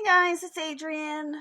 guys, it's Adrienne.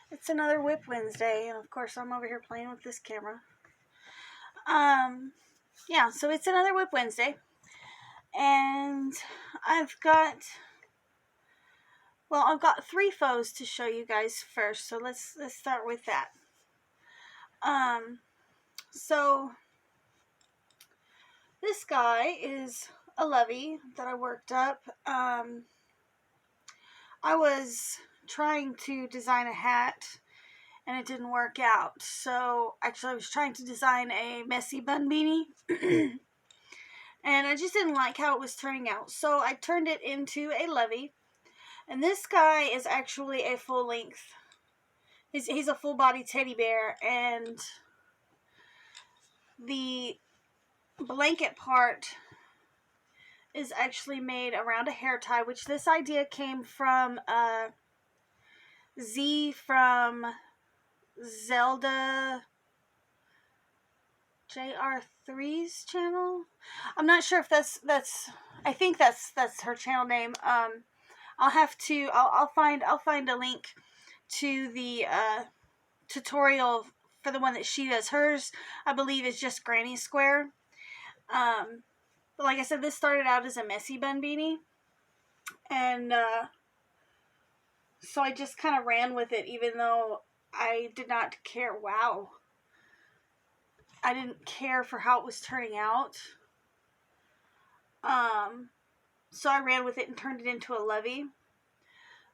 It's another WIP Wednesday, and of course I'm over here playing with this camera. Yeah, so it's another WIP Wednesday, and I've got three foes to show you guys first. So let's start with that. So this guy is a Lovey that I worked up. I was trying to design a hat and it didn't work out. So actually I was trying to design a messy bun beanie and I just didn't like how it was turning out. So I turned it into a Lovey, and this guy is actually a full length. He's a full body teddy bear, and the blanket part is actually made around a hair tie, which this idea came from Z from Zelda JR3's channel. I'm not sure if that's I think that's her channel name. I'll find a link to the tutorial for the one that she does. Hers, I believe, is just Granny Square. But like I said, this started out as a messy bun beanie, and so I just kind of ran with it, even though I did not care. Wow. I didn't care for how it was turning out. So I ran with it and turned it into a Lovey.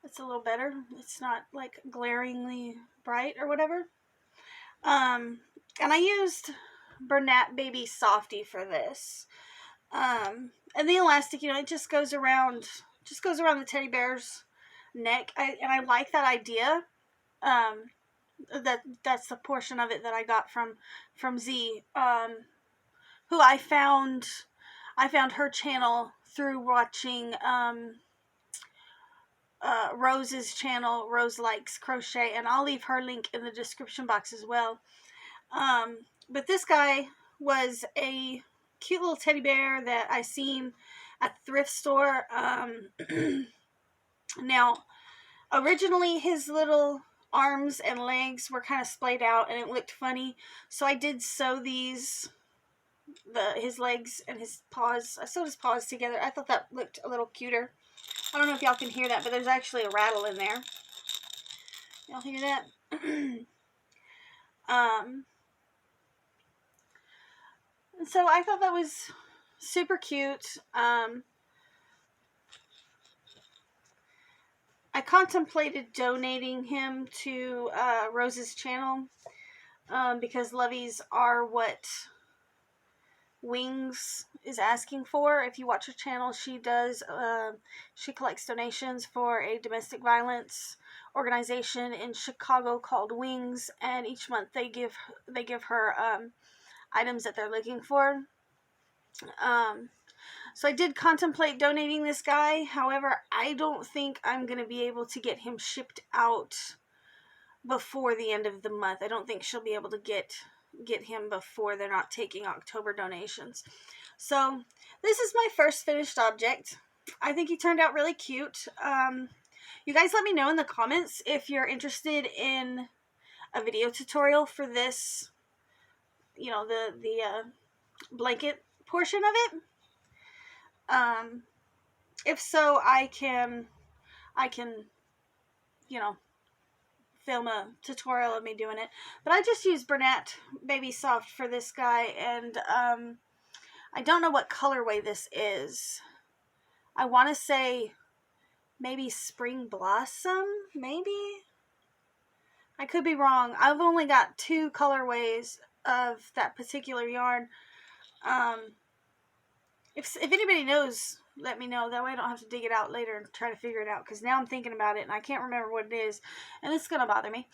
It's a little better. It's not like glaringly bright or whatever. And I used Bernat Baby Softy for this. And the elastic, it just goes around the teddy bear's neck. And I like that idea. That's the portion of it that I got from Z, who I found her channel through watching Rose's channel. Rose Likes Crochet, and I'll leave her link in the description box as well. But this guy was a cute little teddy bear that I seen at the thrift store. Now, originally his little arms and legs were kind of splayed out and it looked funny, so I did sew his legs and his paws. I sewed his paws together. I thought that looked a little cuter. I don't know if y'all can hear that, but there's actually a rattle in there. Y'all hear that? And so I thought that was super cute. I contemplated donating him to Rose's channel because Loveys are what Wings is asking for. If you watch her channel, she collects donations for a domestic violence organization in Chicago called Wings, and each month they give her items that they're looking for. So I did contemplate donating this guy. However, I don't think I'm going to be able to get him shipped out before the end of the month. I don't think she'll be able to get him before they're not taking October donations. So this is my first finished object. I think he turned out really cute. You guys let me know in the comments if you're interested in a video tutorial for this, the blanket portion of it. If so, I can, film a tutorial of me doing it. But I just used Bernat Baby Soft for this guy, and I don't know what colorway this is. I want to say maybe Spring Blossom, maybe? I could be wrong. I've only got 2 colorways of that particular yarn. If anybody knows, let me know. That way I don't have to dig it out later and try to figure it out. Because now I'm thinking about it and I can't remember what it is. And it's going to bother me.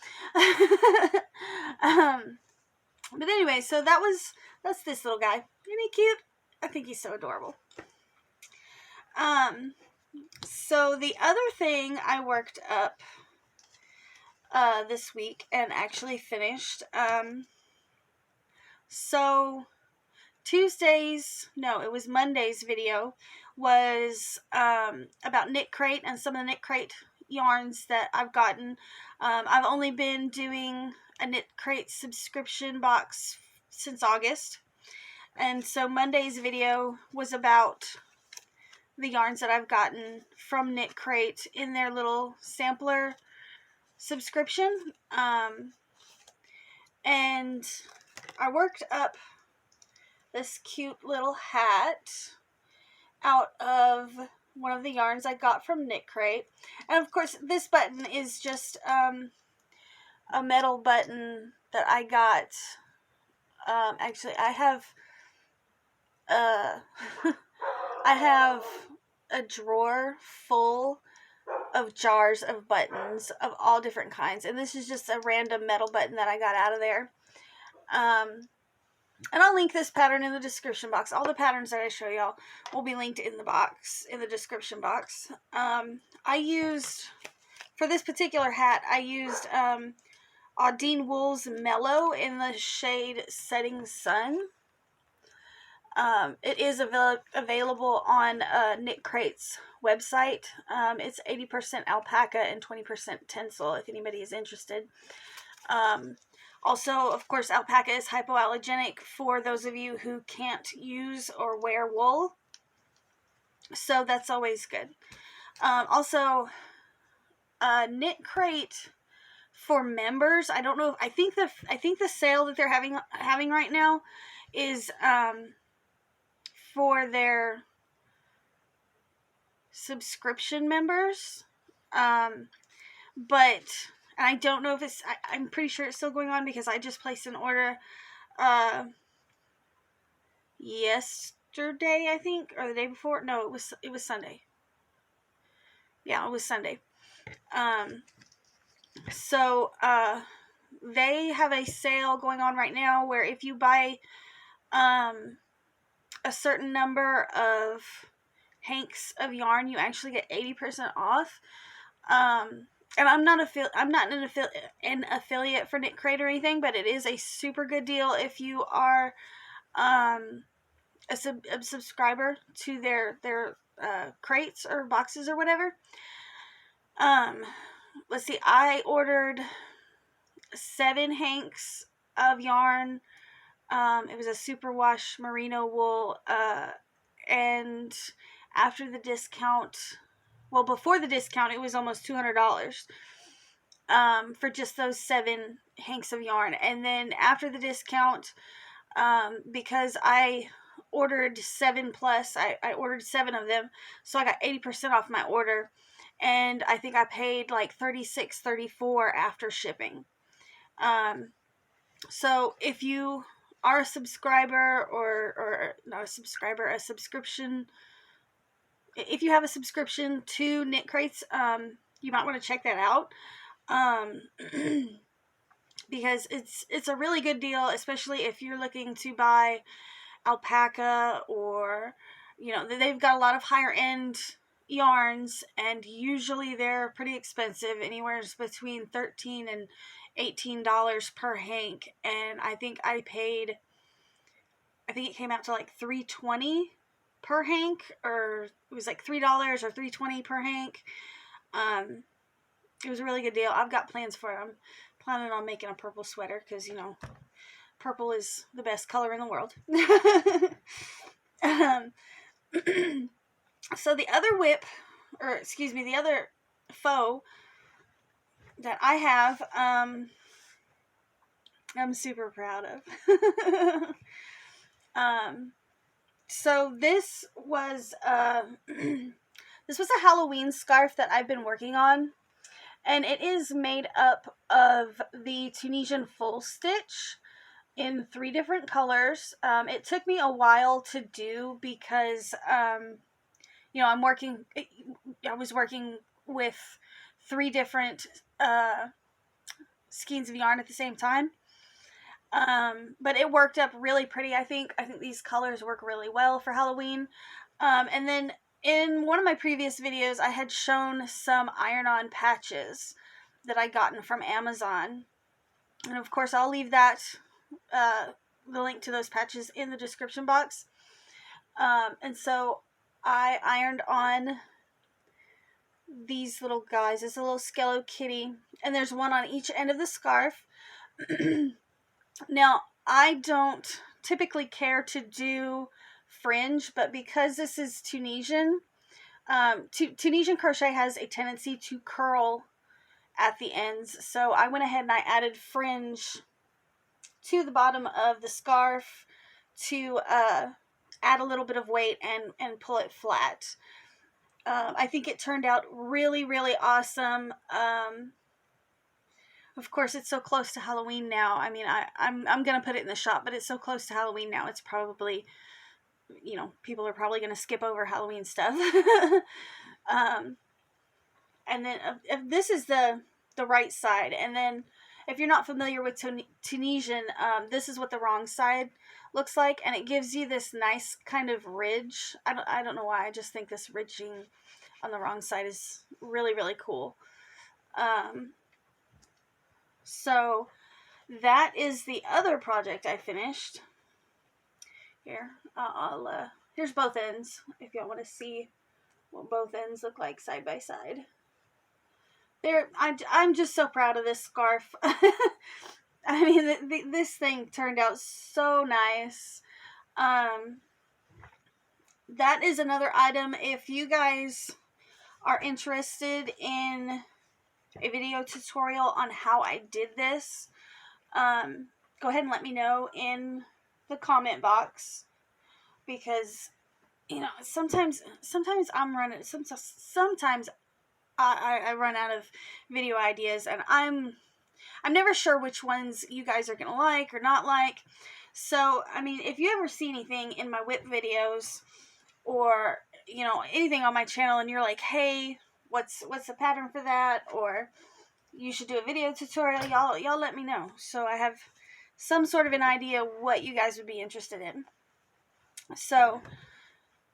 But anyway, so that's this little guy. Isn't he cute? I think he's so adorable. So the other thing I worked up this week and actually finished. So it was Monday's video was about Knit Crate and some of the Knit Crate yarns that I've gotten. I've only been doing a Knit Crate subscription box since August, and so Monday's video was about the yarns that I've gotten from Knit Crate in their little sampler subscription. And I worked up this cute little hat out of one of the yarns I got from Knit Crate. And of course, this button is just a metal button that I got. Actually, I have I have a drawer full of jars of buttons of all different kinds, and this is just a random metal button that I got out of there. And I'll link this pattern in the description box. All the patterns that I show y'all will be linked in the box, in the description box. I used, for this particular hat, I used Audine Wool's Mellow in the shade Setting Sun. It is available on Knit Crate's website. It's 80% alpaca and 20% tencel if anybody is interested. Also, of course, alpaca is hypoallergenic for those of you who can't use or wear wool. So that's always good. Also, Knit Crate for members. I don't know. I think the sale that they're having right now is for their subscription members. But I don't know if it's, I'm pretty sure it's still going on because I just placed an order yesterday, I think, or the day before. No, it was Sunday. Yeah, it was Sunday. So they have a sale going on right now where if you buy a certain number of hanks of yarn, you actually get 80% off. And I'm not an affiliate for Knit Crate or anything, but it is a super good deal if you are a subscriber to their crates or boxes or whatever. Let's see, I ordered 7 hanks of yarn. It was a superwash merino wool, and after the discount, well, before the discount, it was almost $200 for just those 7 hanks of yarn. And then after the discount, because I ordered 7 plus, I ordered 7 of them, so I got 80% off my order. And I think I paid like $36, $34 after shipping. So if you are a subscriber or not a subscriber, a subscription, if you have a subscription to Knit Crates, you might want to check that out. Because it's a really good deal, especially if you're looking to buy alpaca, or, you know, they've got a lot of higher end yarns, and usually they're pretty expensive, anywhere between $13 and $18 per hank. And I think it came out to like $3.20 per hank, or it was like $3 or $3.20 per hank. It was a really good deal. I've got plans for it. I'm planning on making a purple sweater because, you know, purple is the best color in the world. So the other the other faux that I have, I'm super proud of. So this was a Halloween scarf that I've been working on, and it is made up of the Tunisian full stitch in 3 different colors. It took me a while to do because, you know, I was working with 3 different skeins of yarn at the same time. But it worked up really pretty. I think these colors work really well for Halloween. And then in one of my previous videos, I had shown some iron-on patches that I'd gotten from Amazon. And of course, I'll leave that, the link to those patches in the description box. And so I ironed on these little guys. It's a little Skello kitty, and there's one on each end of the scarf. Now, I don't typically care to do fringe, but because this is Tunisian, Tunisian crochet has a tendency to curl at the ends, so I went ahead and I added fringe to the bottom of the scarf to add a little bit of weight and pull it flat. I think it turned out really, really awesome. Of course, it's so close to Halloween now. I mean, I'm gonna put it in the shop, but it's so close to Halloween now. It's probably, you know, people are probably gonna skip over Halloween stuff. And then if this is the right side, and then if you're not familiar with Tunisian, this is what the wrong side looks like, and it gives you this nice kind of ridge. I don't know why. I just think this ridging on the wrong side is really, really cool. So that is the other project I finished. Here, here's both ends if y'all want to see what both ends look like side by side. I'm just so proud of this scarf. I mean, this thing turned out so nice. That is another item. If you guys are interested in a video tutorial on how I did this, go ahead and let me know in the comment box, because, you know, sometimes I'm running, sometimes I run out of video ideas, and I'm never sure which ones you guys are gonna like or not like. So, I mean, if you ever see anything in my WIP videos, or, you know, anything on my channel, and you're like, hey, what's the pattern for that, or you should do a video tutorial, y'all let me know, so I have some sort of an idea what you guys would be interested in. So,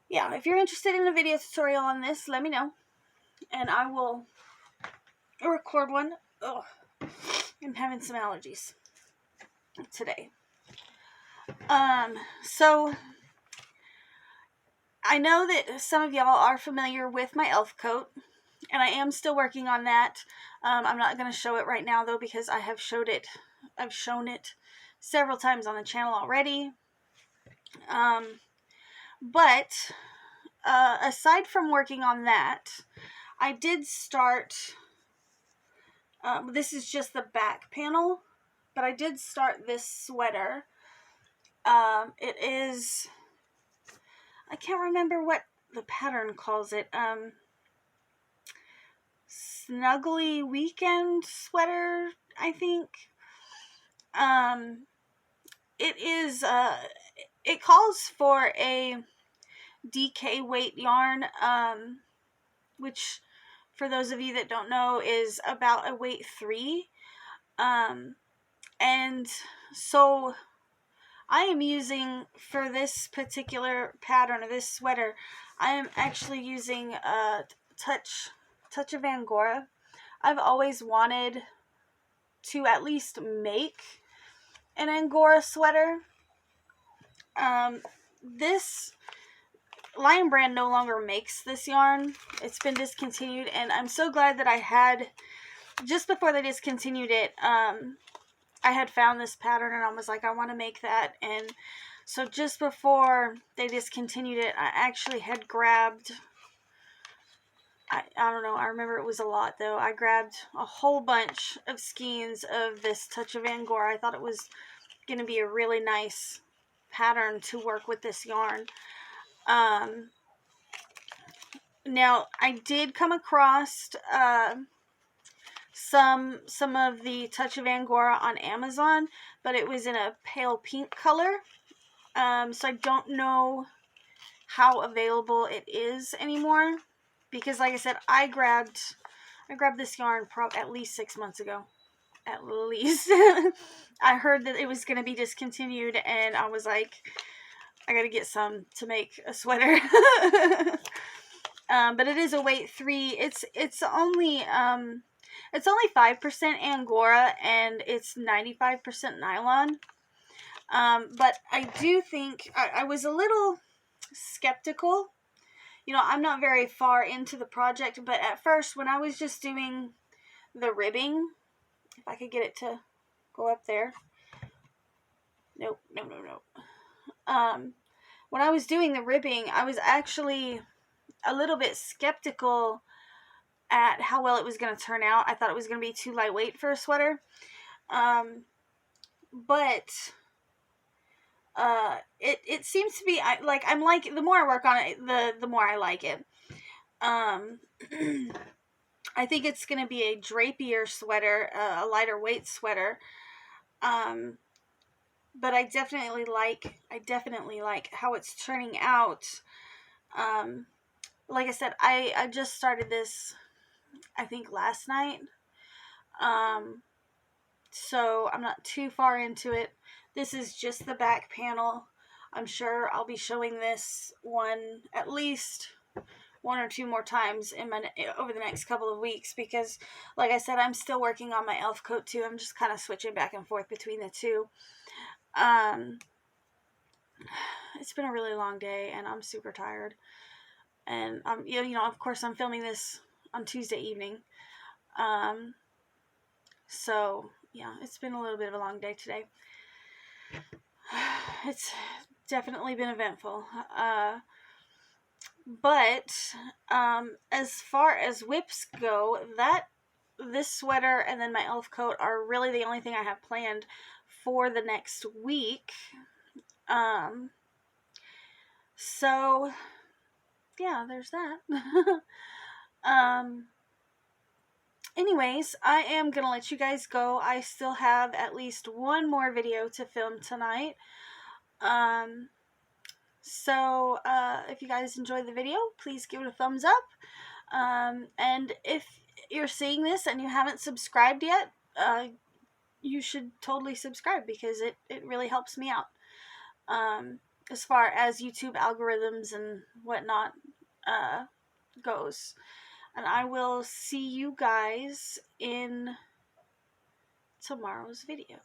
yeah, if you're interested in a video tutorial on this, let me know, and I will record one. Ugh, I'm having some allergies today. So I know that some of y'all are familiar with my elf coat, and I am still working on that. I'm not going to show it right now, though, because I've shown it several times on the channel already. But aside from working on that, I did start, this is just the back panel, but I did start this sweater. It is, I can't remember what the pattern calls it, Snuggly Weekend sweater, I think. It is, it calls for a DK weight yarn, which, for those of you that don't know, is about a weight 3. And so I am using, for this particular pattern of this sweater, I am actually using a touch of Angora. I've always wanted to at least make an Angora sweater. This Lion Brand no longer makes this yarn. It's been discontinued, and I'm so glad that I had, just before they discontinued it, I had found this pattern, and I was like, I want to make that. And so just before they discontinued it, I actually had grabbed, I don't know, I remember it was a lot, though. I grabbed a whole bunch of skeins of this Touch of Angora. I thought it was going to be a really nice pattern to work with this yarn. Now, I did come across some of the Touch of Angora on Amazon, but it was in a pale pink color. So I don't know how available it is anymore, because, like I said, I grabbed this yarn at least 6 months ago. At least. I heard that it was going to be discontinued, and I was like, I gotta get some to make a sweater. But it is a weight 3. It's only 5% Angora, and it's 95% nylon. But I do think I was a little skeptical, you know, I'm not very far into the project, but at first when I was just doing the ribbing, if I could get it to go up there. Nope, no. When I was doing the ribbing, I was actually a little bit skeptical at how well it was going to turn out. I thought it was going to be too lightweight for a sweater. But it seems to be, I'm like, the more I work on it, the more I like it. I think it's going to be a drapier sweater, a lighter weight sweater. But I definitely like how it's turning out. Like I said, I just started this, I think, last night. So I'm not too far into it. This is just the back panel. I'm sure I'll be showing this one at least one or two more times over the next couple of weeks, because like I said, I'm still working on my elf coat too. I'm just kind of switching back and forth between the two. It's been a really long day and I'm super tired, and you know, of course I'm filming this on Tuesday evening. So yeah, it's been a little bit of a long day today. It's definitely been eventful. But as far as WIPs go, this sweater and then my elf coat are really the only thing I have planned for the next week. So yeah, there's that. Anyways, I am gonna let you guys go. I still have at least one more video to film tonight. So if you guys enjoyed the video, please give it a thumbs up. And if you're seeing this and you haven't subscribed yet, you should totally subscribe, because it really helps me out. As far as YouTube algorithms and whatnot goes. And I will see you guys in tomorrow's video.